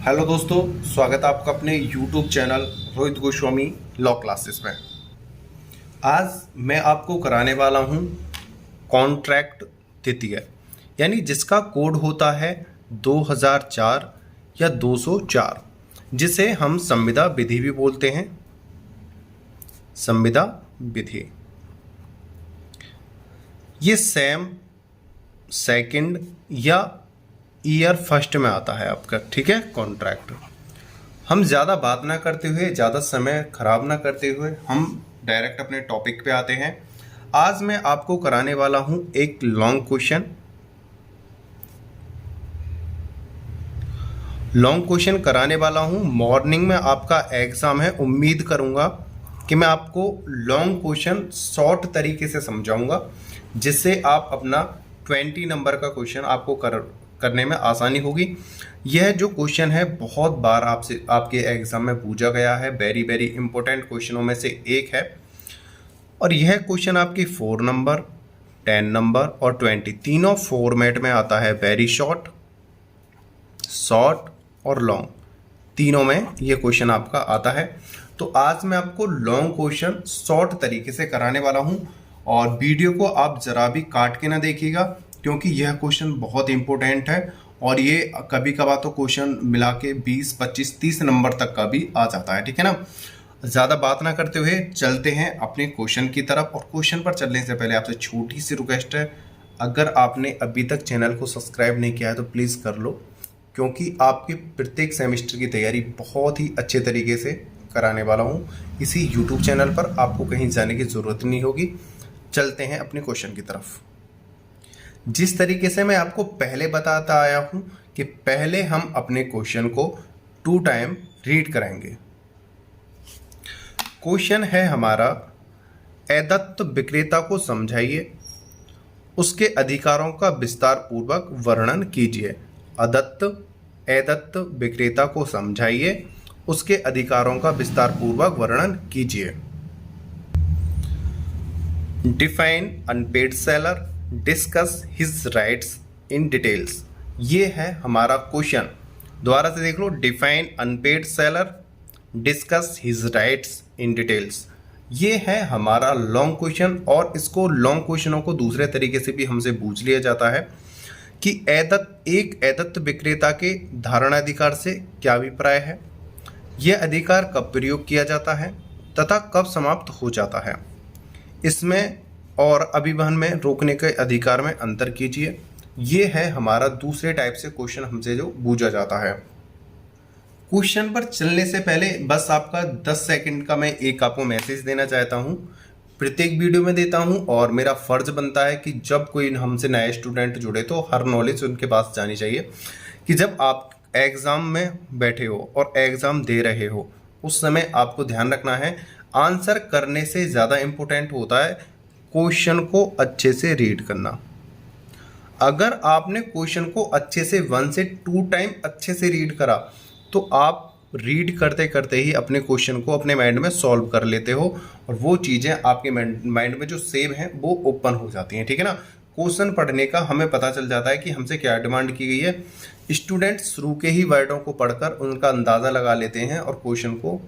Hello दोस्तों, स्वागत है आपका अपने YouTube channel Rohit Goswami law classes में। आज मैं आपको कराने वाला हूं कॉन्ट्रैक्ट तृतीय, यानी जिसका कोड होता है 2004 या 204, जिसे हम संविदा विधि भी बोलते हैं। संविदा विधि ये सेम सेकंड या ईयर फर्स्ट में आता है आपका, ठीक है। कॉन्ट्रैक्ट हम ज़्यादा बात ना करते हुए, ज़्यादा समय खराब ना करते हुए हम डायरेक्ट अपने टॉपिक पे आते हैं। आज मैं आपको कराने वाला हूं एक लॉन्ग क्वेश्चन कराने वाला हूं। मॉर्निंग में आपका एग्ज़ाम है, उम्मीद करूंगा कि मैं आपको लॉन्ग क्वेश्चन शॉर्ट तरीके से समझाऊंगा, जिससे आप अपना 20 नंबर का क्वेश्चन आपको करने में आसानी होगी। यह जो क्वेश्चन है बहुत बार आपके एग्जाम में पूछा गया है, वेरी वेरी इंपॉर्टेंट क्वेश्चनों में से एक है। और यह क्वेश्चन आपकी 4 नंबर, 10 नंबर और 20 तीनों फॉर्मेट में आता है। वेरी शॉर्ट और लॉन्ग, तीनों में यह क्वेश्चन आपका आता है। तो आज मैं आपको लॉन्ग क्वेश्चन शॉर्ट तरीके से कराने वाला हूं, और वीडियो को आप जरा भी काट के ना देखिएगा, क्योंकि यह क्वेश्चन बहुत इंपॉर्टेंट है। और ये कभी कभार तो क्वेश्चन मिला के 20, 25, 30 नंबर तक का भी आ जाता है, ठीक है ना। ज़्यादा बात ना करते हुए चलते हैं अपने क्वेश्चन की तरफ। और क्वेश्चन पर चलने से पहले आपसे छोटी सी रिक्वेस्ट है, अगर आपने अभी तक चैनल को सब्सक्राइब नहीं किया है तो प्लीज़ कर लो, क्योंकि आपके प्रत्येक सेमेस्टर की तैयारी बहुत ही अच्छे तरीके से कराने वाला हूँ इसी यूट्यूब चैनल पर। आपको कहीं जाने की ज़रूरत नहीं होगी। चलते हैं अपने क्वेश्चन की तरफ। जिस तरीके से मैं आपको पहले बताता आया हूं कि पहले हम अपने क्वेश्चन को 2 टाइम रीड कराएंगे। क्वेश्चन है हमारा, अदत्त विक्रेता को समझाइए, उसके अधिकारों का विस्तार पूर्वक वर्णन कीजिए। अदत्त विक्रेता को समझाइए, उसके अधिकारों का विस्तार पूर्वक वर्णन कीजिए। Define unpaid seller, discuss his rights in details. ये है हमारा क्वेश्चन। दोबारा से देख लो, define unpaid seller, discuss his rights in details. ये है हमारा लॉन्ग क्वेश्चन। और इसको लॉन्ग क्वेश्चनों को दूसरे तरीके से भी हमसे पूछ लिया जाता है कि एक अदत्त विक्रेता के धारणाधिकार से क्या अभिप्राय है, यह अधिकार कब प्रयोग किया जाता है तथा कब समाप्त हो जाता है, इसमें और अभिवहन में रोकने के अधिकार में अंतर कीजिए। ये है हमारा दूसरे टाइप से क्वेश्चन हमसे जो पूछा जाता है। क्वेश्चन पर चलने से पहले बस आपका 10 सेकंड का मैं एक आपको मैसेज देना चाहता हूँ। प्रत्येक वीडियो में देता हूँ, और मेरा फर्ज बनता है कि जब कोई हमसे नए स्टूडेंट जुड़े तो हर नॉलेज उनके पास जानी चाहिए। कि जब आप एग्ज़ाम में बैठे हो और एग्ज़ाम दे रहे हो, उस समय आपको ध्यान रखना है, आंसर करने से ज़्यादा इम्पोर्टेंट होता है क्वेश्चन को अच्छे से रीड करना। अगर आपने क्वेश्चन को अच्छे से 1 से 2 टाइम अच्छे से रीड करा, तो आप रीड करते करते ही अपने क्वेश्चन को अपने माइंड में सॉल्व कर लेते हो, और वो चीज़ें आपके माइंड में जो सेव हैं वो ओपन हो जाती हैं, ठीक है ना। क्वेश्चन पढ़ने का हमें पता चल जाता है कि हमसे क्या डिमांड की गई है। स्टूडेंट शुरू के ही वर्डों को पढ़कर उनका अंदाज़ा लगा लेते हैं और क्वेश्चन को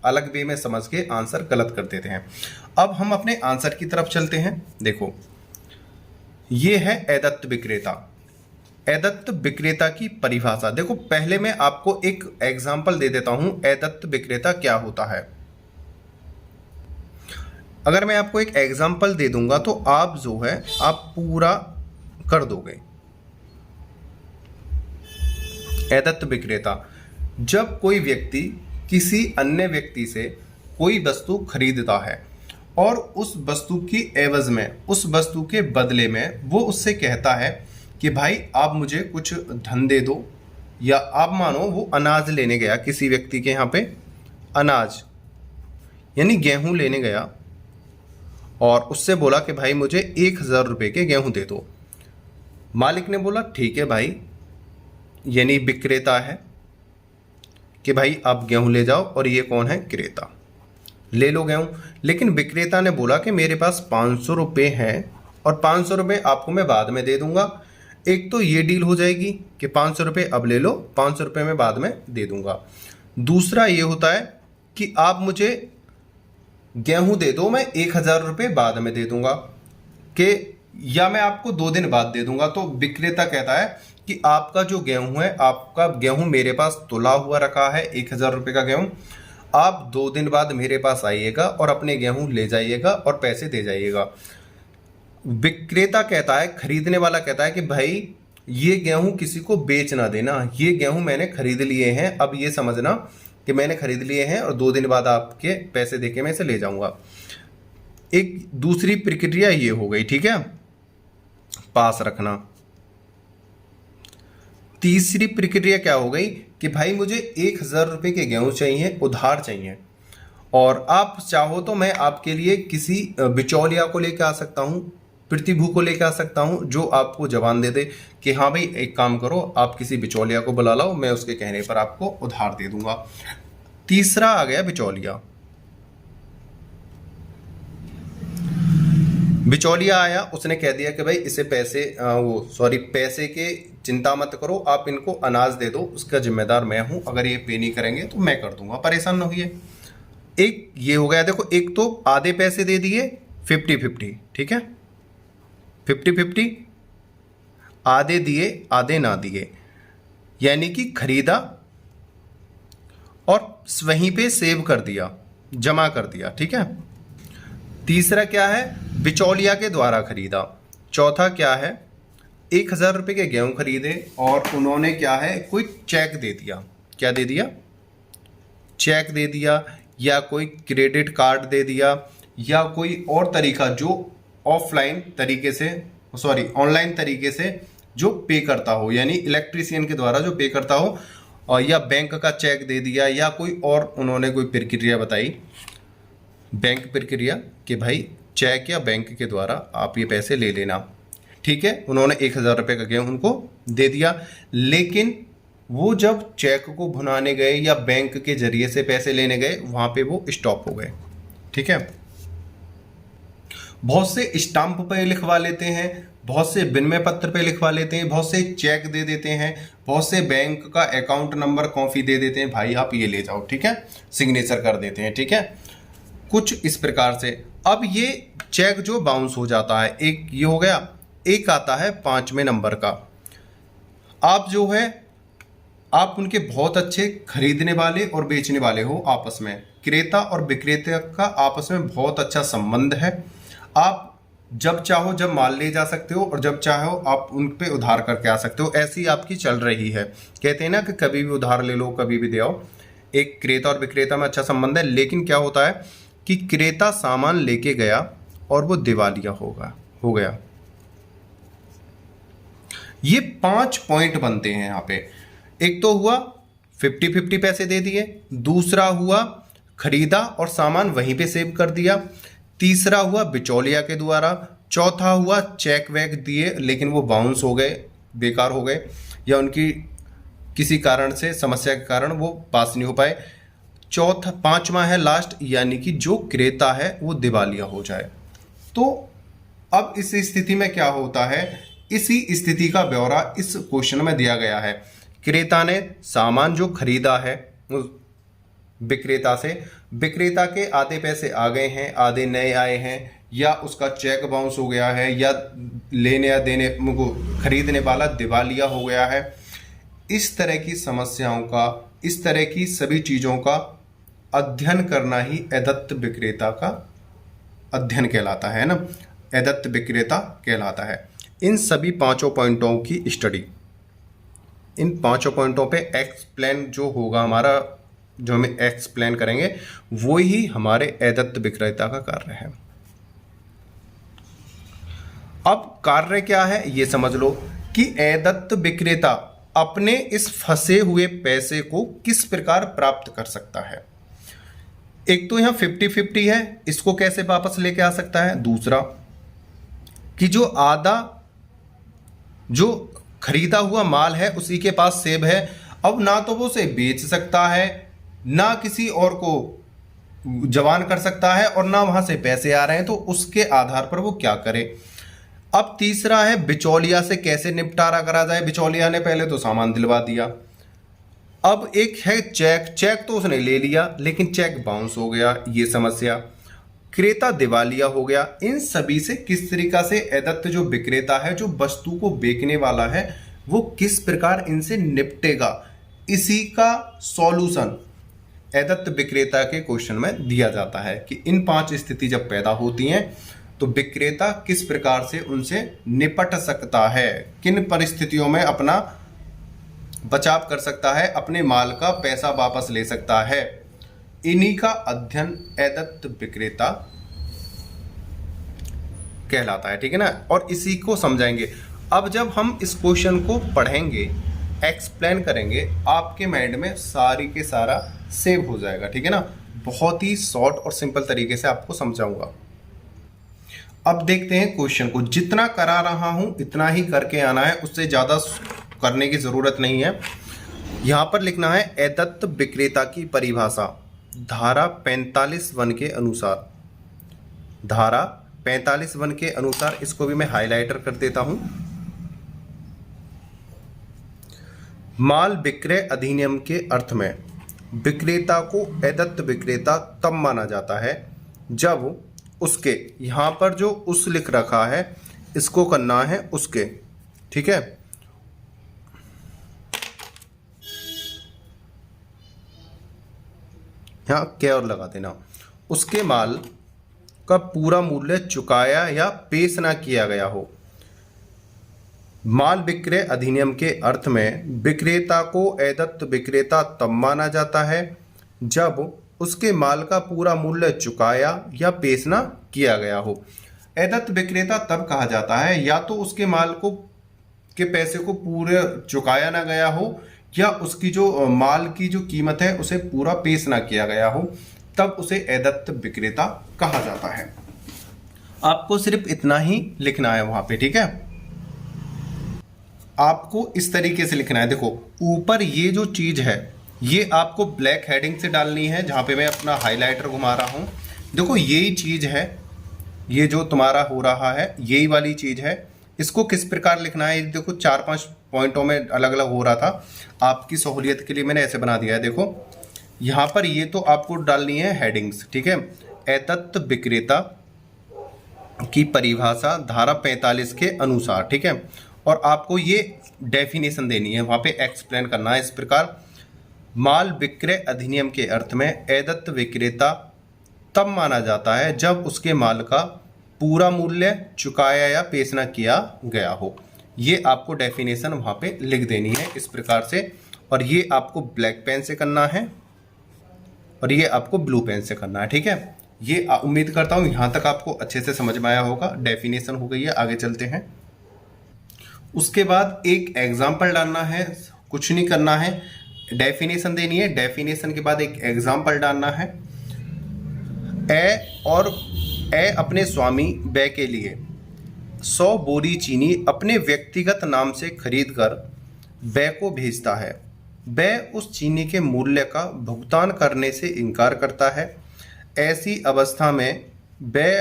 अलग वे में समझ के आंसर गलत कर देते हैं। अब हम अपने आंसर की तरफ चलते हैं। देखो, ये है अदत्त विक्रेता। अदत्त विक्रेता की परिभाषा देखो, पहले मैं आपको एक एग्जाम्पल दे देता हूं अदत्त विक्रेता क्या होता है। अगर मैं आपको एक एग्जाम्पल दे दूंगा तो आप जो है आप पूरा कर दोगे। अदत्त विक्रेता, जब कोई व्यक्ति किसी अन्य व्यक्ति से कोई वस्तु खरीदता है और उस वस्तु की एवज में, उस वस्तु के बदले में वो उससे कहता है कि भाई आप मुझे कुछ धन दे दो, या आप मानो वो अनाज लेने गया किसी व्यक्ति के यहाँ पे, अनाज यानी गेहूं लेने गया, और उससे बोला कि भाई मुझे 1000 रुपये के गेहूं दे दो। मालिक ने बोला ठीक है भाई, यानी विक्रेता है कि भाई आप गेहूं ले जाओ, और ये कौन है, क्रेता, ले लो गेहूं। लेकिन विक्रेता ने बोला कि मेरे पास 500 रुपये हैं, और 500 रुपये आपको मैं बाद में दे दूंगा, एक तो ये डील हो जाएगी कि 500 रुपये अब ले लो, 500 रुपये में बाद में दे दूंगा। दूसरा ये होता है कि आप मुझे गेहूं दे दो, मैं 1000 रुपये बाद में दे दूंगा, कि या मैं आपको 2 दिन बाद दे दूंगा। तो विक्रेता कहता है कि आपका जो गेहूं है, आपका गेहूं मेरे पास तुला हुआ रखा है 1000 रुपये का गेहूं, आप 2 दिन बाद मेरे पास आइएगा और अपने गेहूं ले जाइएगा और पैसे दे जाइएगा। विक्रेता कहता है, खरीदने वाला कहता है कि भाई ये गेहूं किसी को बेच ना देना, ये गेहूं मैंने खरीद लिए हैं, अब ये समझना कि मैंने खरीद लिए हैं और 2 दिन बाद आपके पैसे देके मैं इसे ले जाऊंगा। एक दूसरी प्रक्रिया ये हो गई, ठीक है, पास रखना। तीसरी प्रक्रिया क्या हो गई कि भाई मुझे 1000 रुपये के गेहूं चाहिए, उधार चाहिए, और आप चाहो तो मैं आपके लिए किसी बिचौलिया को लेकर आ सकता हूं, प्रतिभू को लेकर आ सकता हूं, जो आपको जवान दे दे कि हाँ भाई एक काम करो, आप किसी बिचौलिया को बुला लाओ, मैं उसके कहने पर आपको उधार दे दूंगा। तीसरा आ गया बिचौलिया। बिचौलिया आया, उसने कह दिया कि भाई इसे पैसे के चिंता मत करो, आप इनको अनाज दे दो, उसका जिम्मेदार मैं हूं, अगर ये पे नहीं करेंगे तो मैं कर दूंगा, परेशान ना होइए। एक ये हो गया, देखो, एक तो आधे पैसे दे दिए 50-50, ठीक है, 50-50, आधे दिए आधे ना दिए, यानी कि खरीदा और वहीं पे सेव कर दिया, जमा कर दिया, ठीक है। तीसरा क्या है, बिचौलिया के द्वारा खरीदा। चौथा क्या है, 1000 रुपये के गेहूं खरीदे और उन्होंने क्या है, कोई चेक दे दिया। क्या दे दिया? चेक दे दिया, या कोई क्रेडिट कार्ड दे दिया, या कोई और तरीका जो ऑनलाइन तरीके से जो पे करता हो, यानी इलेक्ट्रीशियन के द्वारा जो पे करता हो, और या बैंक का चेक दे दिया, या कोई और उन्होंने कोई प्रक्रिया बताई, बैंक प्रक्रिया, कि भाई चेक या बैंक के द्वारा आप ये पैसे ले लेना, ठीक है। उन्होंने 1000 रुपये का गेहूं उनको दे दिया, लेकिन वो जब चेक को भुनाने गए या बैंक के जरिए से पैसे लेने गए, वहां पे वो स्टॉप हो गए, ठीक है। बहुत से स्टाम्प पे लिखवा लेते हैं, बहुत से विनिमय पत्र पे लिखवा लेते हैं, बहुत से चेक दे देते हैं, बहुत से बैंक का अकाउंट नंबर कॉपी दे देते हैं, भाई आप ये ले जाओ, ठीक है, सिग्नेचर कर देते हैं, ठीक है, कुछ इस प्रकार से। अब ये चेक जो बाउंस हो जाता है, एक ये हो गया। एक आता है 5वें नंबर का। आप जो है, आप उनके बहुत अच्छे खरीदने वाले और बेचने वाले हो, आपस में क्रेता और विक्रेता का आपस में बहुत अच्छा संबंध है। आप जब चाहो जब माल ले जा सकते हो, और जब चाहो आप उन पे उधार करके आ सकते हो, ऐसी आपकी चल रही है। कहते हैं ना कि कभी भी उधार ले लो, कभी भी दे आओ। एक क्रेता और विक्रेता में अच्छा संबंध है, लेकिन क्या होता है कि क्रेता सामान लेके गया और वो दिवालिया हो गया। ये 5 पॉइंट बनते हैं यहाँ पे। एक तो हुआ 50-50 पैसे दे दिए, दूसरा हुआ खरीदा और सामान वहीं पे सेव कर दिया, तीसरा हुआ बिचौलिया के द्वारा, चौथा हुआ चेक वैक दिए लेकिन वो बाउंस हो गए, बेकार हो गए, या उनकी किसी कारण से, समस्या के कारण वो पास नहीं हो पाए। चौथा, 5वां है लास्ट, यानी कि जो क्रेता है वो दिवालिया हो जाए। तो अब इस स्थिति में क्या होता है, इसी स्थिति का ब्यौरा इस क्वेश्चन में दिया गया है। क्रेता ने सामान जो खरीदा है विक्रेता से, विक्रेता के आधे पैसे आ गए हैं, आधे नए आए हैं, या उसका चेक बाउंस हो गया है, या लेने या देने को खरीदने वाला दिवालिया हो गया है। इस तरह की समस्याओं का, इस तरह की सभी चीज़ों का अध्ययन करना ही अदत्त विक्रेता का अध्ययन कहलाता है ना, अदत्त विक्रेता कहलाता है। इन सभी 5 पॉइंटों की स्टडी, इन 5 पॉइंटों पे एक्सप्लेन जो होगा हमारा, जो हम एक्सप्लेन करेंगे, वो ही हमारे अदत्त विक्रेता का कार्य है। अब कार्य क्या है ये समझ लो कि अदत्त विक्रेता अपने इस फंसे हुए पैसे को किस प्रकार प्राप्त कर सकता है। एक तो यहाँ 50-50 है, इसको कैसे वापस लेके आ सकता है। दूसरा कि जो आधा जो खरीदा हुआ माल है उसी के पास सेब है, अब ना तो वो उसे बेच सकता है, ना किसी और को जवान कर सकता है, और ना वहां से पैसे आ रहे हैं, तो उसके आधार पर वो क्या करे। अब तीसरा है बिचौलिया से कैसे निपटारा करा जाए। बिचौलिया ने पहले तो सामान दिलवा दिया। अब एक है चेक, चेक तो उसने ले लिया लेकिन चेक बाउंस हो गया, ये समस्या। क्रेता दिवालिया हो गया। इन सभी से किस तरीका से अदत्त जो विक्रेता है, जो वस्तु को बेचने वाला है, वो किस प्रकार इनसे निपटेगा, इसी का सॉल्यूशन अदत्त विक्रेता के क्वेश्चन में दिया जाता है कि इन 5 स्थिति जब पैदा होती हैं तो विक्रेता किस प्रकार से उनसे निपट सकता है, किन परिस्थितियों में अपना बचाव कर सकता है, अपने माल का पैसा वापस ले सकता है। इन्हीं का अध्ययन अदत्त विक्रेता कहलाता है। ठीक है ना, और इसी को समझाएंगे। अब जब हम इस क्वेश्चन को पढ़ेंगे, एक्सप्लेन करेंगे, आपके माइंड में सारी के सारा सेव हो जाएगा। ठीक है ना, बहुत ही शॉर्ट और सिंपल तरीके से आपको समझाऊंगा। अब देखते हैं क्वेश्चन को। जितना करा रहा हूं इतना ही करके आना है, उससे ज़्यादा करने की ज़रूरत नहीं है। यहाँ पर लिखना है अदत्त विक्रेता की परिभाषा धारा 45(1) के अनुसार। धारा 45(1) के अनुसार, इसको भी मैं हाइलाइटर कर देता हूं। माल विक्रय अधिनियम के अर्थ में विक्रेता को अदत्त विक्रेता तब माना जाता है जब उसके, यहाँ पर जो उस लिख रखा है इसको करना है उसके। ठीक है, यहाँ क्या और लगा देना, उसके माल का पूरा मूल्य चुकाया या पेश ना किया गया हो। माल विक्रय अधिनियम के अर्थ में विक्रेता को अदत्त विक्रेता तब माना जाता है जब उसके माल का पूरा मूल्य चुकाया या पेश ना किया गया हो। अदत्त विक्रेता तब कहा जाता है या तो उसके माल को के पैसे को पूरे चुकाया ना गया हो, या उसकी जो माल की जो कीमत है उसे पूरा पेश ना किया गया हो, तब उसे अदत्त विक्रेता कहा जाता है। आपको सिर्फ इतना ही लिखना है वहां पे। ठीक है, आपको इस तरीके से लिखना है। देखो ऊपर ये जो चीज है ये आपको ब्लैक हेडिंग से डालनी है, जहां पे मैं अपना हाइलाइटर घुमा रहा हूं। देखो यही चीज है, ये जो तुम्हारा हो रहा है यही वाली चीज है। इसको किस प्रकार लिखना है, देखो 4-5 पॉइंटों में अलग अलग हो रहा था, आपकी सहूलियत के लिए मैंने ऐसे बना दिया है। देखो यहाँ पर ये तो आपको डालनी है हेडिंग्स। ठीक है, अदत्त विक्रेता की परिभाषा धारा 45 के अनुसार। ठीक है, और आपको ये डेफिनेशन देनी है, वहाँ पे एक्सप्लेन करना है इस प्रकार। माल विक्रय अधिनियम के अर्थ में अदत्त विक्रेता तब माना जाता है जब उसके माल का पूरा मूल्य चुकाया या पेश न किया गया हो। ये आपको डेफिनेशन वहाँ पे लिख देनी है इस प्रकार से, और ये आपको ब्लैक पेन से करना है और ये आपको ब्लू पेन से करना है। ठीक है, ये उम्मीद करता हूँ यहाँ तक आपको अच्छे से समझ में आया होगा। डेफिनेशन हो गई है, आगे चलते हैं। उसके बाद एक एग्जाम्पल डालना है, कुछ नहीं करना है, डेफिनेशन देनी है। डेफिनेशन के बाद एक एग्जाम्पल डालना है। ए अपने स्वामी बै के लिए 100 बोरी चीनी अपने व्यक्तिगत नाम से खरीदकर बै को भेजता है। बै उस चीनी के मूल्य का भुगतान करने से इनकार करता है। ऐसी अवस्था में बै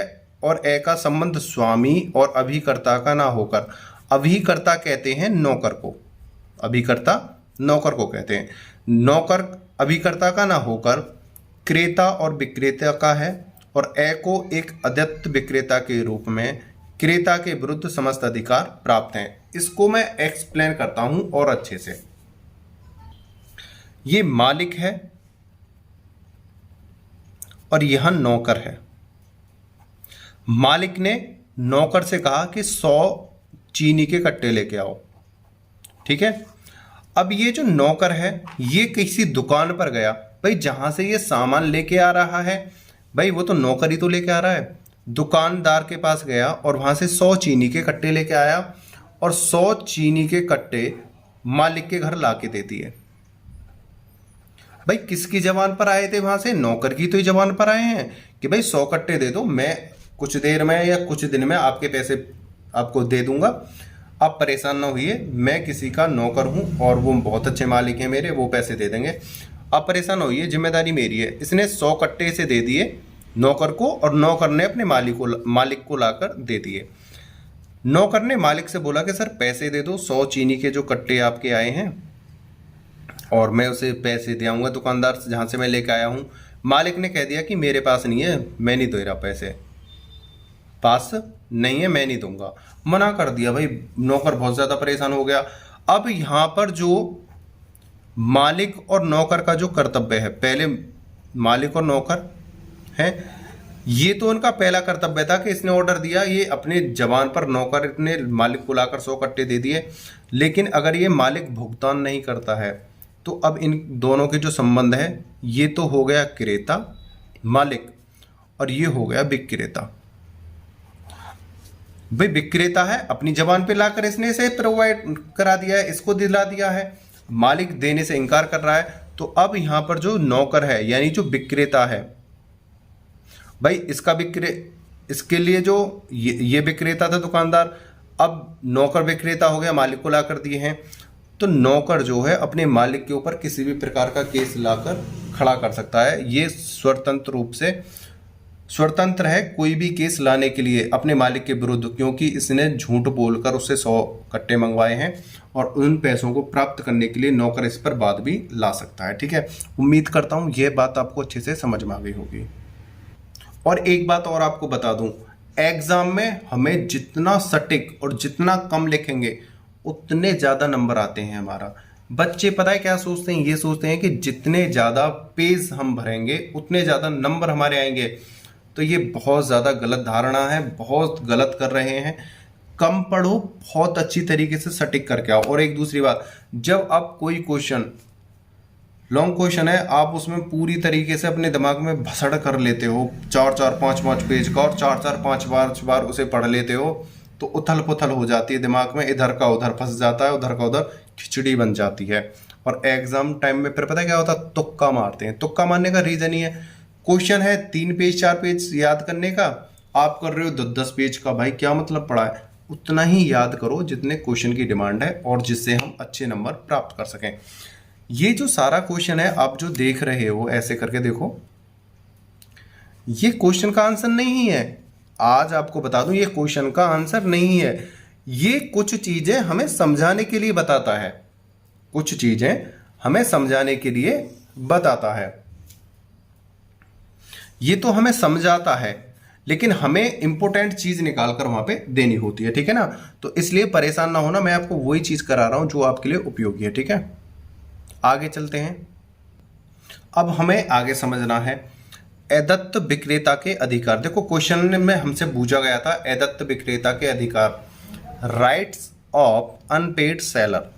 और ए का संबंध स्वामी और अभिकर्ता का ना होकर, अभिकर्ता कहते हैं नौकर को, अभिकर्ता नौकर को कहते हैं, नौकर अभिकर्ता का ना होकर क्रेता और विक्रेता का है, और ए को एक अदत्त विक्रेता के रूप में क्रेता के विरुद्ध समस्त अधिकार प्राप्त हैं। इसको मैं एक्सप्लेन करता हूं और अच्छे से। ये मालिक है और यह नौकर है। मालिक ने नौकर से कहा कि 100 चीनी के कट्टे लेके आओ। ठीक है, अब ये जो नौकर है ये किसी दुकान पर गया, भाई जहां से ये सामान लेके आ रहा है, भाई वो तो नौकर ही तो लेके आ रहा है। दुकानदार के पास गया और वहां से 100 चीनी के कट्टे लेके आया, और 100 चीनी के कट्टे मालिक के घर लाके दे दिए। भाई किसकी जबान पर आए थे वहां से? नौकर की तो ही जबान पर आए हैं कि भाई 100 कट्टे दे दो, मैं कुछ देर में या कुछ दिन में आपके पैसे आपको दे दूंगा, आप परेशान ना होइए, मैं किसी का नौकर हूं और वो बहुत अच्छे मालिक हैं मेरे, वो पैसे दे देंगे, आप परेशान ना होइए, जिम्मेदारी मेरी है। इसने 100 कट्टे से दे दिए नौकर को, और नौकर ने अपने मालिक को लाकर दे दिए। नौकर ने मालिक से बोला कि सर पैसे दे दो, 100 चीनी के जो कट्टे आपके आए हैं और मैं उसे पैसे दे आऊँगा दुकानदार से जहाँ से मैं लेकर आया हूँ। मालिक ने कह दिया कि मेरे पास नहीं है, मैं नहीं दे रहा, पैसे पास नहीं है, मैं नहीं दूंगा, मना कर दिया। भाई नौकर बहुत ज़्यादा परेशान हो गया। अब यहाँ पर जो मालिक और नौकर का जो कर्तव्य है, पहले मालिक और नौकर है, ये तो उनका पहला कर्तव्य था कि इसने ऑर्डर दिया, ये अपने जवान पर नौकर ने मालिक को लाकर 100 कट्टे दे दिए। लेकिन अगर ये मालिक भुगतान नहीं करता है तो अब इन दोनों के जो संबंध है, ये तो हो गया क्रेता मालिक और ये हो गया विक्रेता। भाई विक्रेता है, अपनी जबान पे लाकर इसने इसे प्रोवाइड करा दिया है, इसको दिला दिया है, मालिक देने से इनकार कर रहा है। तो अब यहां पर जो नौकर है यानी जो विक्रेता है, भाई इसके लिए जो ये विक्रेता था दुकानदार, अब नौकर विक्रेता हो गया, मालिक को लाकर दिए हैं। तो नौकर जो है अपने मालिक के ऊपर किसी भी प्रकार का केस लाकर खड़ा कर सकता है। ये स्वतंत्र रूप से स्वतंत्र है कोई भी केस लाने के लिए अपने मालिक के विरुद्ध, क्योंकि इसने झूठ बोलकर उससे 100 कट्टे मंगवाए हैं और उन पैसों को प्राप्त करने के लिए नौकर इस पर बात भी ला सकता है। ठीक है, उम्मीद करता हूं यह बात आपको अच्छे से समझ में आ गई होगी। और एक बात और आपको बता दूं, एग्जाम में हमें जितना सटीक और जितना कम लिखेंगे उतने ज़्यादा नंबर आते हैं। हमारा बच्चे पता है क्या सोचते हैं, ये सोचते हैं कि जितने ज़्यादा पेज हम भरेंगे उतने ज़्यादा नंबर हमारे आएंगे। तो ये बहुत ज़्यादा गलत धारणा है, बहुत गलत कर रहे हैं। कम पढ़ो, बहुत अच्छी तरीके से सटीक करके आओ। और एक दूसरी बात, जब आप कोई क्वेश्चन लॉन्ग क्वेश्चन है, आप उसमें पूरी तरीके से अपने दिमाग में भसड़ कर लेते हो 4-4, 5-5 पेज का और 4-4, 5 बार उसे पढ़ लेते हो, तो उथल पुथल हो जाती है दिमाग में, इधर का उधर फंस जाता है, उधर का उधर खिचड़ी बन जाती है। और एग्जाम टाइम में फिर पता है क्या होता है, तुक्का मारते हैं। तुक्का मारने का रीजन ही है, क्वेश्चन है 3 पेज 4 पेज याद करने का, आप कर रहे हो 10 पेज का। भाई क्या मतलब पड़ा है, उतना ही याद करो जितने क्वेश्चन की डिमांड है और जिससे हम अच्छे नंबर प्राप्त कर सकें। ये जो सारा क्वेश्चन है आप जो देख रहे हो, ऐसे करके देखो, ये क्वेश्चन का आंसर नहीं है। आज आपको बता दूं, ये क्वेश्चन का आंसर नहीं है। ये कुछ चीजें हमें समझाने के लिए बताता है, कुछ चीजें हमें समझाने के लिए बताता है। ये तो हमें समझाता है, लेकिन हमें इंपॉर्टेंट चीज निकाल कर वहां पे देनी होती है। ठीक है ना, तो इसलिए परेशान ना होना, मैं आपको वही चीज करा रहा हूं जो आपके लिए उपयोगी है। ठीक है, आगे चलते हैं। अब हमें आगे समझना है अदत्त विक्रेता के अधिकार। देखो क्वेश्चन में हमसे पूछा गया था अदत्त विक्रेता के अधिकार, राइट्स ऑफ अनपेड सेलर।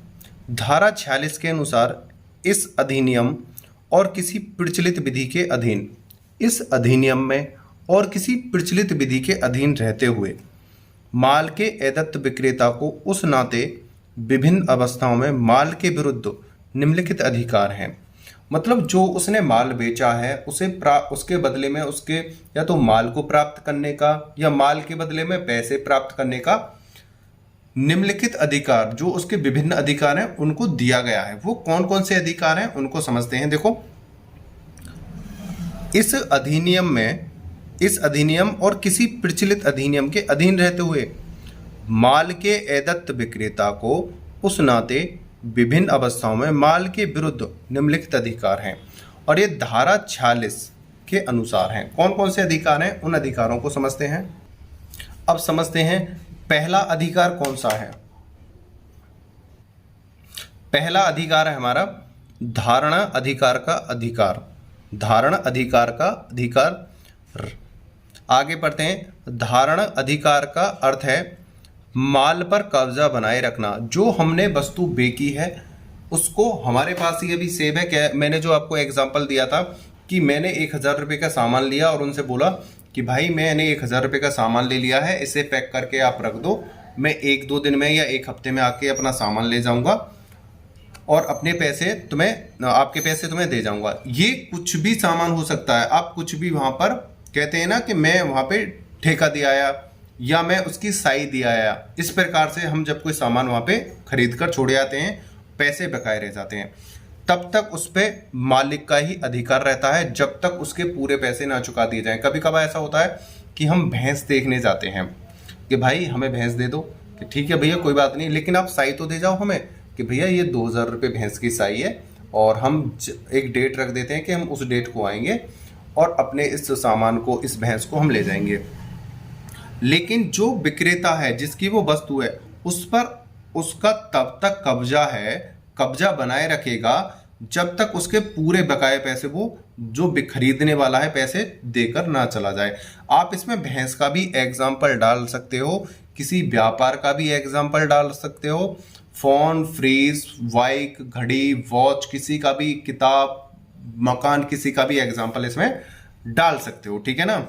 धारा 46 के अनुसार इस अधिनियम और किसी प्रचलित विधि के अधीन, इस अधिनियम में और किसी प्रचलित विधि के अधीन रहते हुए माल के अदत्त विक्रेता को उस नाते विभिन्न अवस्थाओं में माल के विरुद्ध निम्नलिखित अधिकार हैं। मतलब जो उसने माल बेचा है उसे उसके बदले में उसके या तो माल को प्राप्त करने का या माल के बदले में पैसे प्राप्त करने का निम्नलिखित अधिकार, जो उसके विभिन्न अधिकार हैं उनको दिया गया है। वो कौन कौन से अधिकार हैं उनको समझते हैं। देखो इस अधिनियम और किसी प्रचलित अधिनियम के अधीन रहते हुए माल के अदत्त विक्रेता को उस नाते विभिन्न अवस्थाओं में माल के विरुद्ध निम्नलिखित अधिकार हैं, और ये धारा 46 के अनुसार हैं। कौन कौन से अधिकार हैं, उन अधिकारों को समझते हैं। अब समझते हैं पहला अधिकार कौन सा है। पहला अधिकार है हमारा धारणा अधिकार का अधिकार। धारण अधिकार का अधिकार, आगे पढ़ते हैं। धारण अधिकार का अर्थ है माल पर कब्जा बनाए रखना। जो हमने वस्तु बेची है उसको हमारे पास ही अभी सेव है। क्या मैंने जो आपको एग्जांपल दिया था कि मैंने 1000 रुपये का सामान लिया और उनसे बोला कि भाई मैंने 1000 रुपये का सामान ले लिया है, इसे पैक करके आप रख दो, मैं 1-2 दिन में या 1 हफ्ते में आके अपना सामान ले जाऊंगा और अपने पैसे आपके पैसे तुम्हें दे जाऊंगा। ये कुछ भी सामान हो सकता है, आप कुछ भी वहां पर कहते हैं ना कि मैं वहां पे ठेका दिया आया या मैं उसकी साई दिया आया। इस प्रकार से हम जब कोई सामान वहां पे खरीद कर छोड़े आते हैं, पैसे बकाए रह जाते हैं, तब तक उस पे मालिक का ही अधिकार रहता है जब तक उसके पूरे पैसे ना चुका दिए जाएं। कभी कभार ऐसा होता है कि हम भैंस देखने जाते हैं, कि भाई हमें भैंस दे दो, कि ठीक है भैया कोई बात नहीं, लेकिन आप साई तो दे जाओ हमें कि भैया ये 2000 रुपये भैंस की साई है, और हम एक डेट रख देते हैं कि हम उस डेट को आएंगे और अपने इस सामान को, इस भैंस को हम ले जाएंगे। लेकिन जो विक्रेता है, जिसकी वो वस्तु है, उस पर उसका तब तक कब्जा है, कब्जा बनाए रखेगा जब तक उसके पूरे बकाए पैसे वो जो खरीदने वाला है पैसे देकर ना चला जाए। आप इसमें भैंस का भी एग्जाम्पल डाल सकते हो, किसी व्यापार का भी एग्जाम्पल डाल सकते हो, फोन, फ्रिज, बाइक, घड़ी, वॉच, किसी का भी, किताब, मकान, किसी का भी एग्जाम्पल इसमें डाल सकते हो। ठीक है ना।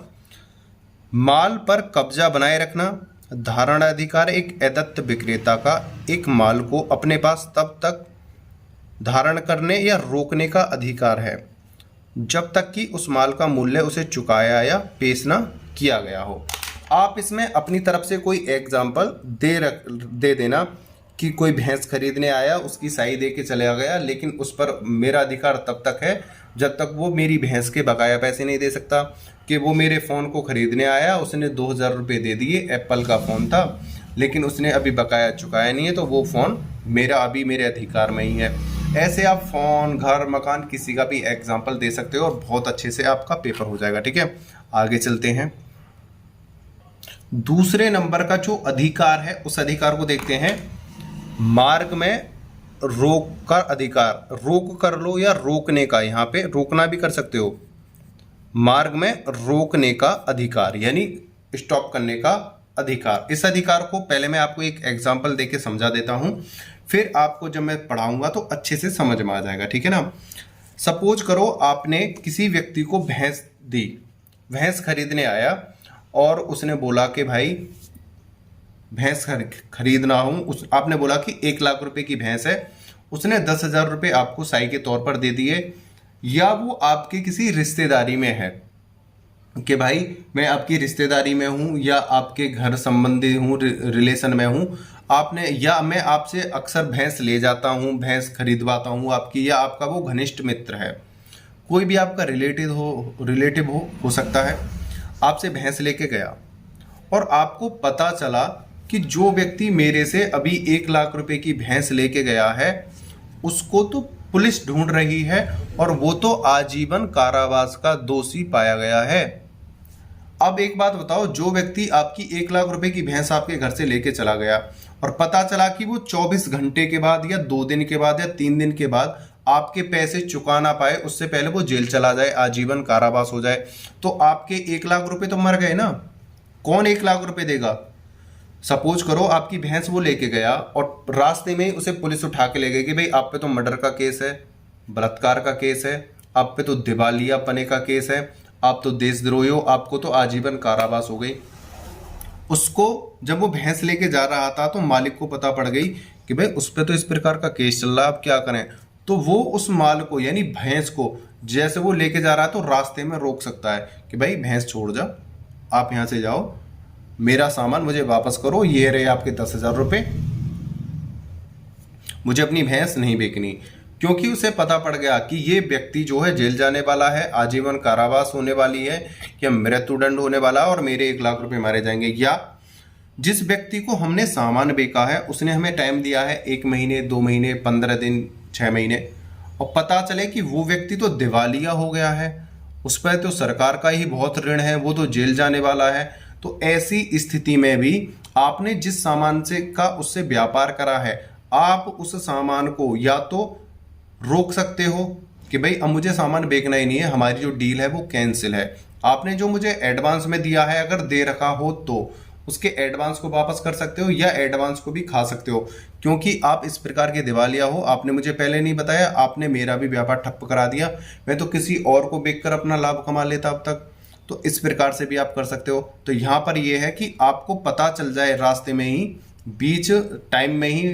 माल पर कब्जा बनाए रखना, धारणाधिकार एक अदत्त विक्रेता का एक माल को अपने पास तब तक धारण करने या रोकने का अधिकार है जब तक कि उस माल का मूल्य उसे चुकाया या पेश ना किया गया हो। आप इसमें अपनी तरफ से कोई एग्जाम्पल दे देना कि कोई भैंस खरीदने आया, उसकी साई दे के चला गया, लेकिन उस पर मेरा अधिकार तब तक है जब तक वो मेरी भैंस के बकाया पैसे नहीं दे सकता। कि वो मेरे फ़ोन को ख़रीदने आया, उसने 2000 रुपये दे दिए, एप्पल का फ़ोन था, लेकिन उसने अभी बकाया चुकाया नहीं है, तो वो फ़ोन मेरा अभी मेरे अधिकार में ही है। ऐसे आप फ़ोन, घर, मकान, किसी का भी एग्जाम्पल दे सकते हो और बहुत अच्छे से आपका पेपर हो जाएगा। ठीक है, आगे चलते हैं। दूसरे नंबर का जो अधिकार है, उस अधिकार को देखते हैं। मार्ग में रोक का अधिकार, रोक कर लो या रोकने का, यहाँ पे रोकना भी कर सकते हो। मार्ग में रोकने का अधिकार यानी स्टॉप करने का अधिकार। इस अधिकार को पहले मैं आपको एक एग्जांपल देके समझा देता हूं, फिर आपको जब मैं पढ़ाऊंगा तो अच्छे से समझ में आ जाएगा। ठीक है ना। सपोज करो आपने किसी व्यक्ति को भैंस दी, भैंस खरीदने आया और उसने बोला कि भाई भैंस खरीदना हूं, आपने बोला कि 1 लाख रुपए की भैंस है, उसने 10,000 रुपये आपको साई के तौर पर दे दिए, या वो आपके किसी रिश्तेदारी में है कि भाई मैं आपकी रिश्तेदारी में हूं या आपके घर संबंधी हूं, रिलेशन में हूं, आपने, या मैं आपसे अक्सर भैंस ले जाता हूं, भैंस खरीदवाता हूं आपकी, या आपका वो घनिष्ठ मित्र है, कोई भी आपका रिलेटिव हो सकता है, आपसे भैंस लेके गया और आपको पता चला कि जो व्यक्ति मेरे से अभी 1 लाख रुपए की भैंस लेके गया है उसको तो पुलिस ढूंढ रही है और वो तो आजीवन कारावास का दोषी पाया गया है। अब एक बात बताओ, जो व्यक्ति आपकी 1 लाख रुपए की भैंस आपके घर से लेके चला गया और पता चला कि वो 24 घंटे के बाद या 2 दिन के बाद या 3 दिन के बाद आपके पैसे चुका ना पाए, उससे पहले वो जेल चला जाए, आजीवन कारावास हो जाए, तो आपके 1 लाख रुपए तो मर गए ना। कौन 1 लाख रुपए देगा? सपोज करो आपकी भैंस वो लेके गया और रास्ते में उसे पुलिस उठा के ले गई कि भाई आप पे तो मर्डर का केस है, बलात्कार का केस है, आप पे तो दिवालियापने का केस है, आप तो देशद्रोही हो, आपको तो आजीवन कारावास हो गई। उसको जब वो भैंस लेके जा रहा था तो मालिक को पता पड़ गई कि भाई उस पर तो इस प्रकार का केस चल रहा है, अब क्या करें। तो वो उस माल को यानी भैंस को जैसे वो लेके जा रहा है तो रास्ते में रोक सकता है कि भाई भैंस छोड़ जा, आप यहाँ से जाओ, मेरा सामान मुझे वापस करो, ये रहे आपके 10,000 रुपये, मुझे अपनी भैंस नहीं बेचनी। क्योंकि उसे पता पड़ गया कि ये व्यक्ति जो है जेल जाने वाला है, आजीवन कारावास होने वाली है या मृत्युदंड होने वाला है और मेरे 1 लाख रुपए मारे जाएंगे। या जिस व्यक्ति को हमने सामान बेचा है उसने हमें टाइम दिया है 1 महीने, 2 महीने, 15 दिन, 6 महीने, और पता चले कि वो व्यक्ति तो दिवालिया हो गया है, उस पर तो सरकार का ही बहुत ऋण है, वो तो जेल जाने वाला है। तो ऐसी स्थिति में भी आपने जिस सामान से का उससे व्यापार करा है, आप उस सामान को या तो रोक सकते हो कि भाई अब मुझे सामान बेचना ही नहीं है, हमारी जो डील है वो कैंसिल है, आपने जो मुझे एडवांस में दिया है अगर दे रखा हो तो उसके एडवांस को वापस कर सकते हो या एडवांस को भी खा सकते हो। क्योंकि आप इस प्रकार के दिवालिया हो, आपने मुझे पहले नहीं बताया, आपने मेरा भी व्यापार ठप्प करा दिया, मैं तो किसी और को बेचकर अपना लाभ कमा लेता अब तक। तो इस प्रकार से भी आप कर सकते हो। तो यहाँ पर यह है कि आपको पता चल जाए रास्ते में ही, बीच टाइम में ही,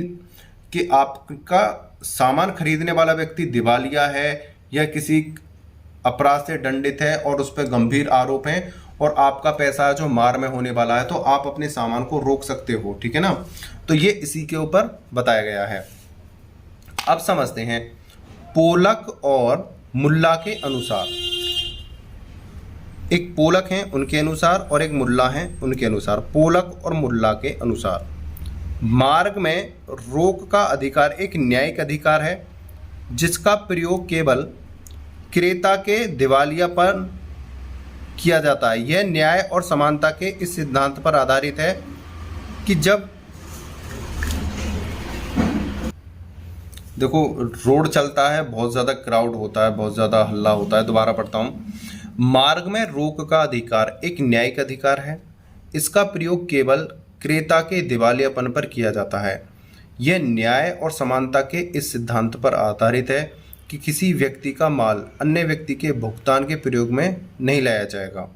कि आपका सामान खरीदने वाला व्यक्ति दिवालिया है या किसी अपराध से दंडित है और उस पर गंभीर आरोप हैं और आपका पैसा जो मार में होने वाला है, तो आप अपने सामान को रोक सकते हो। ठीक है ना। तो ये इसी के ऊपर बताया गया है। अब समझते हैं पोलक और मुल्ला के अनुसार एक पोलक हैं उनके अनुसार और एक मुल्ला हैं उनके अनुसार, पोलक और मुल्ला के अनुसार मार्ग में रोक का अधिकार एक न्यायिक अधिकार है जिसका प्रयोग केवल क्रेता के दिवालियापन किया जाता है। यह न्याय और समानता के इस सिद्धांत पर आधारित है कि जब देखो रोड चलता है, बहुत ज़्यादा क्राउड होता है, बहुत ज़्यादा हल्ला होता है। दोबारा पढ़ता हूँ। मार्ग में रोक का अधिकार एक न्यायिक अधिकार है। इसका प्रयोग केवल क्रेता के दिवालियापन पर किया जाता है। यह न्याय और समानता के इस सिद्धांत पर आधारित है कि किसी व्यक्ति का माल अन्य व्यक्ति के भुगतान के प्रयोग में नहीं लाया जाएगा।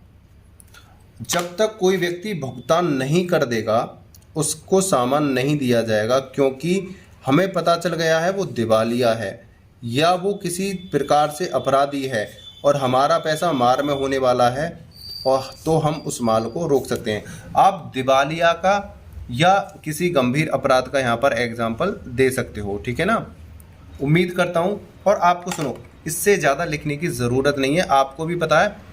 जब तक कोई व्यक्ति भुगतान नहीं कर देगा उसको सामान नहीं दिया जाएगा, क्योंकि हमें पता चल गया है वो दिवालिया है या वो किसी प्रकार से अपराधी है और हमारा पैसा मार में होने वाला है, और तो हम उस माल को रोक सकते हैं। आप दिवालिया का या किसी गंभीर अपराध का यहाँ पर एग्जाम्पल दे सकते हो, ठीक है ना। उम्मीद करता हूँ। और आपको सुनो, इससे ज़्यादा लिखने की ज़रूरत नहीं है, आपको भी पता है।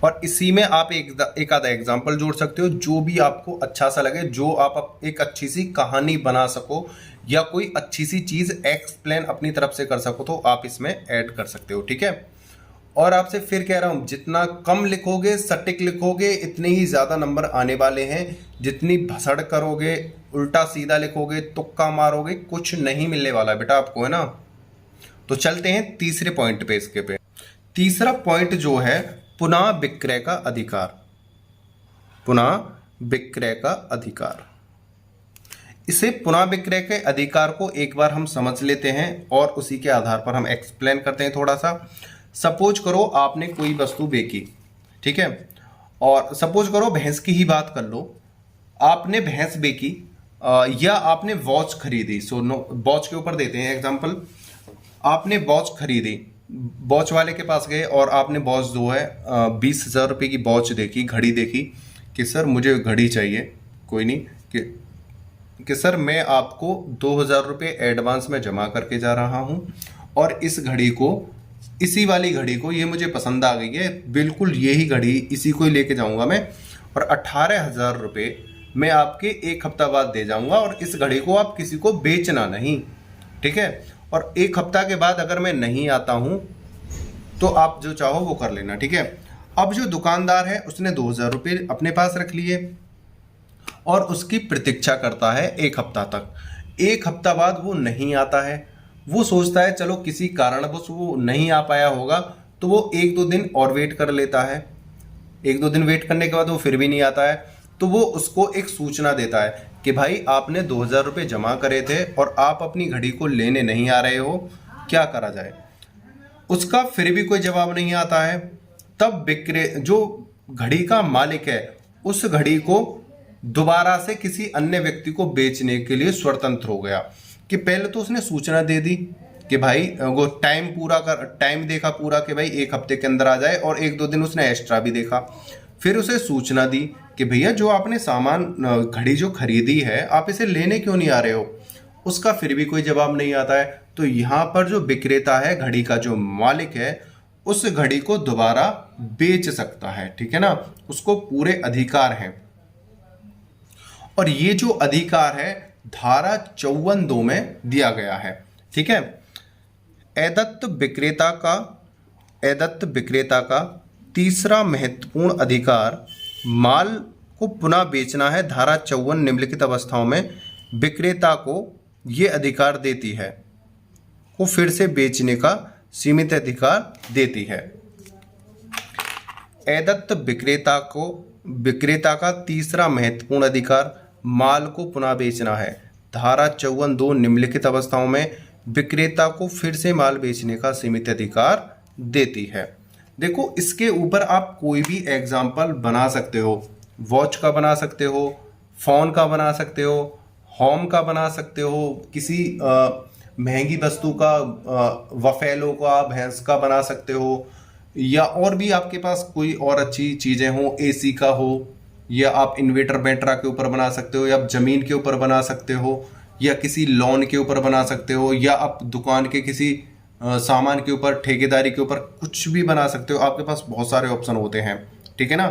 और इसी में आप एक आधा एग्जाम्पल जोड़ सकते हो जो भी आपको अच्छा सा लगे, जो आप एक अच्छी सी कहानी बना सको या कोई अच्छी सी चीज़ एक्सप्लेन अपनी तरफ से कर सको, तो आप इसमें ऐड कर सकते हो, ठीक है। और आपसे फिर कह रहा हूँ, जितना कम लिखोगे, सटीक लिखोगे, इतने ही ज़्यादा नंबर आने वाले हैं। जितनी भसड़ करोगे, उल्टा सीधा लिखोगे, तुक्का मारोगे, कुछ नहीं मिलने वाला बेटा आपको, है ना। तो चलते हैं तीसरे पॉइंट पे। इसके पे तीसरा पॉइंट जो है पुनः विक्रय का अधिकार। पुनः विक्रय का अधिकार, इसे पुनः विक्रय के अधिकार को एक बार हम समझ लेते हैं और उसी के आधार पर हम एक्सप्लेन करते हैं थोड़ा सा। सपोज करो आपने कोई वस्तु बेची, ठीक है, और सपोज करो भैंस की ही बात कर लो। आपने भैंस बेची या आपने वॉच खरीदी। सो नो, वॉच के ऊपर देते हैं एग्जांपल। आपने वॉच खरीदी, वॉच वाले के पास गए और आपने वॉच जो है 20,000 रुपये की वॉच देखी, घड़ी देखी कि सर मुझे घड़ी चाहिए। कोई नहीं कि सर मैं आपको 2,000 रुपये एडवांस में जमा करके जा रहा हूँ और इस घड़ी को, इसी वाली घड़ी को, ये मुझे पसंद आ गई है, बिल्कुल यही घड़ी, इसी को ही लेके जाऊंगा मैं, और 18,000 रुपये मैं आपके एक हफ्ता बाद दे जाऊंगा और इस घड़ी को आप किसी को बेचना नहीं, ठीक है। और एक हफ्ता के बाद अगर मैं नहीं आता हूं तो आप जो चाहो वो कर लेना, ठीक है। अब जो दुकानदार है उसने 2,000 रुपये अपने पास रख लिए और उसकी प्रतीक्षा करता है एक हफ्ता तक। एक हफ्ता बाद वो नहीं आता है। वो सोचता है चलो किसी कारणवश वो नहीं आ पाया होगा, तो वो 1-2 दिन और वेट कर लेता है। 1-2 दिन वेट करने के बाद वो फिर भी नहीं आता है, तो वो उसको एक सूचना देता है कि भाई आपने 2,000 रुपये जमा करे थे और आप अपनी घड़ी को लेने नहीं आ रहे हो, क्या करा जाए। उसका फिर भी कोई जवाब नहीं आता है। तब जो घड़ी का मालिक है उस घड़ी को दोबारा से किसी अन्य व्यक्ति को बेचने के लिए स्वतंत्र हो गया। कि पहले तो उसने सूचना दे दी कि भाई वो टाइम देखा पूरा कि भाई एक हफ्ते के अंदर आ जाए, और 1-2 दिन उसने एक्स्ट्रा भी देखा। फिर उसे सूचना दी कि भैया जो आपने सामान घड़ी जो खरीदी है आप इसे लेने क्यों नहीं आ रहे हो। उसका फिर भी कोई जवाब नहीं आता है। तो यहाँ पर जो विक्रेता है, घड़ी का जो मालिक है, उस घड़ी को दोबारा बेच सकता है, ठीक है ना। उसको पूरे अधिकार हैं। और ये जो अधिकार है धारा 54(2) में दिया गया है, ठीक है। अदत्त विक्रेता का तीसरा महत्वपूर्ण अधिकार माल को पुनः बेचना है। धारा 54 निम्नलिखित अवस्थाओं में विक्रेता को ये अधिकार देती है, को फिर से बेचने का सीमित अधिकार देती है। अदत्त विक्रेता का तीसरा महत्वपूर्ण अधिकार माल को पुनः बेचना है। धारा 54(2) निम्नलिखित अवस्थाओं में विक्रेता को फिर से माल बेचने का सीमित अधिकार देती है। देखो इसके ऊपर आप कोई भी एग्जाम्पल बना सकते हो। वॉच का बना सकते हो, फोन का बना सकते हो, होम का बना सकते हो, किसी महंगी वस्तु का, वफेलो का, भैंस का बना सकते हो, या और भी आपके पास कोई और अच्छी चीज़ें हो, एसी का हो, या आप इन्वेटर बैटरा के ऊपर बना सकते हो, या आप ज़मीन के ऊपर बना सकते हो, या किसी लोन के ऊपर बना सकते हो, या आप दुकान के किसी सामान के ऊपर, ठेकेदारी के ऊपर, कुछ भी बना सकते हो। आपके पास बहुत सारे ऑप्शन होते हैं, ठीक है ना।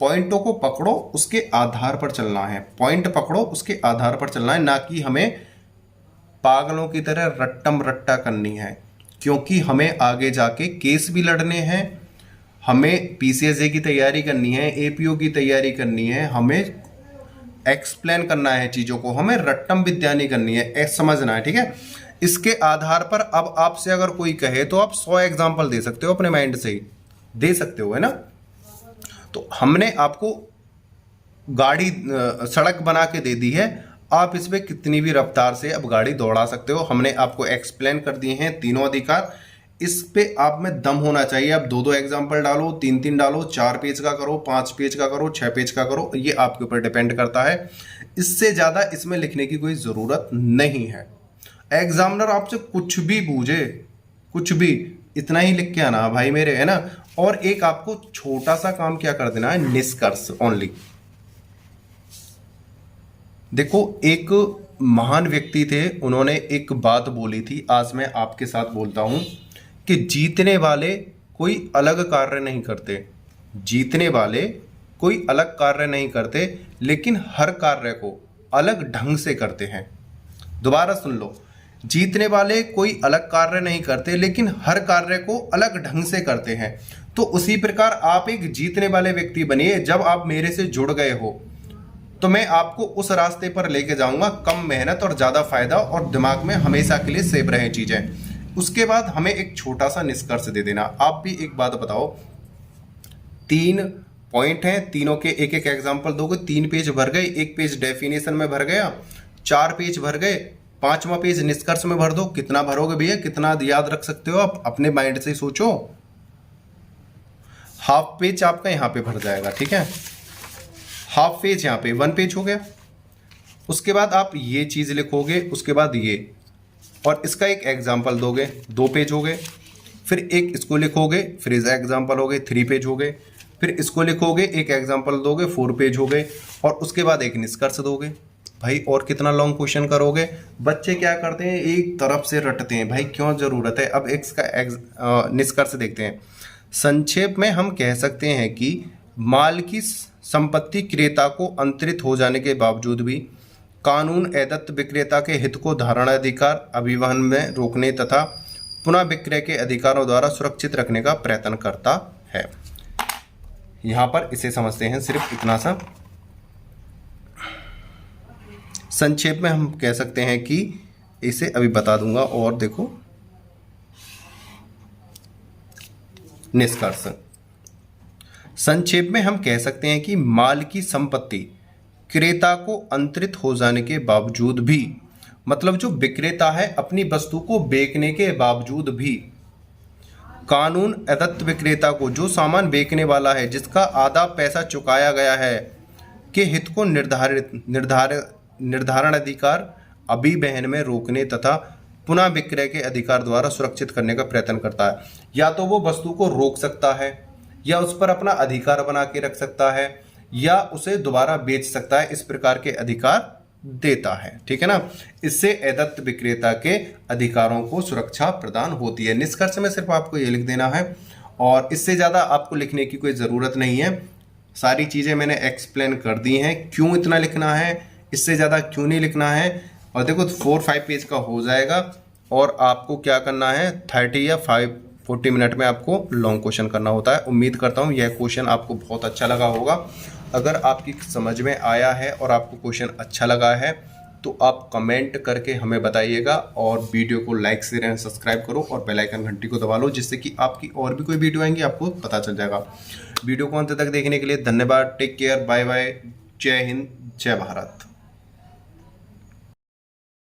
पॉइंटों को पकड़ो, उसके आधार पर चलना है। पॉइंट पकड़ो, उसके आधार पर चलना है, ना कि हमें पागलों की तरह रट्टम रट्टा करनी है, क्योंकि हमें आगे जाके केस भी लड़ने हैं, हमें पीसीएसए की तैयारी करनी है, एपीओ की तैयारी करनी है, हमें एक्सप्लेन करना है चीज़ों को, हमें रट्टम विद्या नहीं करनी है, समझना है, ठीक है। इसके आधार पर अब आपसे अगर कोई कहे तो आप 100 एग्जाम्पल दे सकते हो, अपने माइंड से ही दे सकते हो, है ना। तो हमने आपको गाड़ी सड़क बना के दे दी है, आप इस पर कितनी भी रफ्तार से अब गाड़ी दौड़ा सकते हो। हमने आपको एक्सप्लेन कर दिए हैं तीनों अधिकार। इस पे आप में दम होना चाहिए। आप 2-2 एग्जाम्पल डालो, 3-3 डालो, 4 पेज का करो, 5 पेज का करो, 6 पेज का करो, ये आपके ऊपर डिपेंड करता है। इससे ज़्यादा इसमें लिखने की कोई ज़रूरत नहीं है। एग्जामिनर आपसे कुछ भी पूछे, कुछ भी, इतना ही लिख के आना भाई मेरे, है ना। और एक आपको छोटा सा काम क्या कर देना है, निष्कर्ष ओनली। देखो, एक महान व्यक्ति थे, उन्होंने एक बात बोली थी, आज मैं आपके साथ बोलता हूं कि जीतने वाले कोई अलग कार्य नहीं करते, जीतने वाले कोई अलग कार्य नहीं करते, लेकिन हर कार्य को अलग ढंग से करते हैं। दोबारा सुन लो, जीतने वाले कोई अलग कार्य नहीं करते, लेकिन हर कार्य को अलग ढंग से करते हैं। तो उसी प्रकार आप एक जीतने वाले व्यक्ति बनिए। जब आप मेरे से जुड़ गए हो तो मैं आपको उस रास्ते पर लेके जाऊंगा, कम मेहनत और ज़्यादा फायदा, और दिमाग में हमेशा के लिए सेव रहे चीज़ें। उसके बाद हमें एक छोटा सा निष्कर्ष दे देना। आप भी एक बात बताओ, 3 पॉइंट हैं, तीनों के एक एक एग्जाम्पल दोगे, 3 पेज भर गए, 1 पेज डेफिनेशन में भर गया, 4 पेज भर गए, 5वां पेज निष्कर्ष में भर दो। कितना भरोगे भैया, कितना याद रख सकते हो आप, अपने माइंड से सोचो। हाफ पेज आपका यहाँ पे भर जाएगा, ठीक है। हाफ पेज यहाँ पे 1 पेज हो गया। उसके बाद आप ये चीज़ लिखोगे, उसके बाद ये, और इसका एक एग्जाम्पल दोगे, 2 पेज हो गए। फिर एक इसको लिखोगे, फिर इस एग्जाम्पल हो गए, 3 पेज हो गए। फिर इसको लिखोगे, एक एग्जाम्पल दोगे, 4 पेज हो गए। और उसके बाद एक निष्कर्ष दोगे। भाई और कितना लॉन्ग क्वेश्चन करोगे। बच्चे क्या करते हैं, एक तरफ से रटते हैं, भाई क्यों ज़रूरत है। अब इसका निष्कर्ष देखते हैं। संक्षेप में हम कह सकते हैं कि माल की संपत्ति क्रेता को अंतरित हो जाने के बावजूद भी कानून एदत्त विक्रेता के हित को धारणाधिकार अभिवहन में रोकने तथा पुनः विक्रय के अधिकारों द्वारा सुरक्षित रखने का प्रयत्न करता है। यहाँ पर इसे समझते हैं, सिर्फ इतना सा। संक्षेप में हम कह सकते हैं कि इसे अभी बता दूंगा, और देखो निष्कर्ष। संक्षेप में हम कह सकते हैं कि माल की संपत्ति क्रेता को अंतरित हो जाने के बावजूद भी, मतलब जो विक्रेता है अपनी वस्तु को बेचने के बावजूद भी, कानून अदत्त विक्रेता को, जो सामान बेचने वाला है, जिसका आधा पैसा चुकाया गया है, के हित को निर्धारण अधिकार अभिवहन में रोकने तथा पुनः विक्रय के अधिकार द्वारा सुरक्षित करने का प्रयत्न करता है। या तो वो वस्तु को रोक सकता है, या उस पर अपना अधिकार बना के रख सकता है, या उसे दोबारा बेच सकता है, इस प्रकार के अधिकार देता है, ठीक है ना। इससे अदत्त विक्रेता के अधिकारों को सुरक्षा प्रदान होती है। निष्कर्ष में सिर्फ आपको ये लिख देना है, और इससे ज़्यादा आपको लिखने की कोई ज़रूरत नहीं है। सारी चीज़ें मैंने एक्सप्लेन कर दी हैं, क्यों इतना लिखना है, इससे ज़्यादा क्यों नहीं लिखना है। और देखो 4-5 पेज का हो जाएगा, और आपको क्या करना है, 30 या 40 मिनट में आपको लॉन्ग क्वेश्चन करना होता है। उम्मीद करता हूँ यह क्वेश्चन आपको बहुत अच्छा लगा होगा। अगर आपकी समझ में आया है और आपको क्वेश्चन अच्छा लगा है तो आप कमेंट करके हमें बताइएगा, और वीडियो को लाइक शेयर एंड सब्सक्राइब करो, और बेल आइकन घंटी को दबा लो, जिससे कि आपकी और भी कोई वीडियो आएंगी आपको पता चल जाएगा। वीडियो को अंत तक देखने के लिए धन्यवाद। टेक केयर, बाय बाय, जय हिंद, जय भारत।